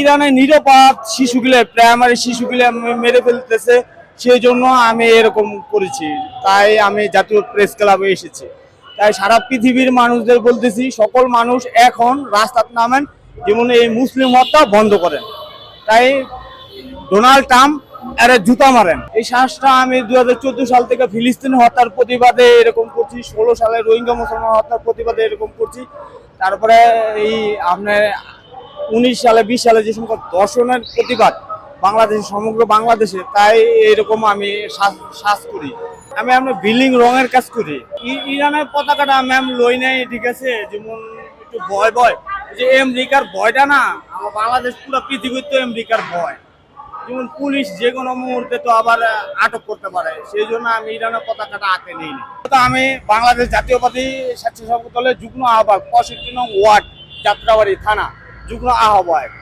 ইরানে নিরপরাধ শিশুগুলো প্রাইমারি শিশুগুলো মেরে ফেলতেছে, সেই জন্য আমি এরকম করেছি। তাই আমি জাতীয় প্রেস ক্লাবে এসেছি। তাই সারা পৃথিবীর মানুষদের বলতেছি, সকল মানুষ এখন রাস্তায় নামেন, যেমন এই মুসলিম হত্যা বন্ধ করেন। তাই ডোনাল্ড ট্রাম্প এরা জুতা মারেন। এই শ্বাসটা আমি 2014 সাল থেকে ফিলিস্তিন হত্যার প্রতিবাদে এরকম করছি, 16 সালে রোহিঙ্গা মুসলমান হত্যার প্রতিবাদে এরকম করছি। তারপরে এই আপনার 19 সালে 20 সালে যে সংখ্যক দর্শনের প্রতিবাদ বাংলাদেশে, সমগ্র বাংলাদেশে, তাই এরকম আমি শ্বাস করি। আমি আপনার বিল্ডিং রঙের কাজ করি। ইরানের পতাকাটা ম্যাম লই নাই, ঠিক আছে, যেমন একটু ভয় যে আমেরিকার ভয়টা না, আমার বাংলাদেশ পুরো পৃথিবীর তো আমেরিকার ভয়। যেমন পুলিশ যে কোনো মুহূর্তে তো আবার আটক করতে পারে, সেই জন্য আমি ইরানের পতাকাটা আঁকে নিইনি। তো আমি বাংলাদেশ জাতীয়বাদী স্বেচ্ছাসেবক দলের যুগ্ম আহ্বায়ক, 65 নং ওয়ার্ড, যাত্রাবাড়ি থানা, যুগ্ম আহ্বায়ক।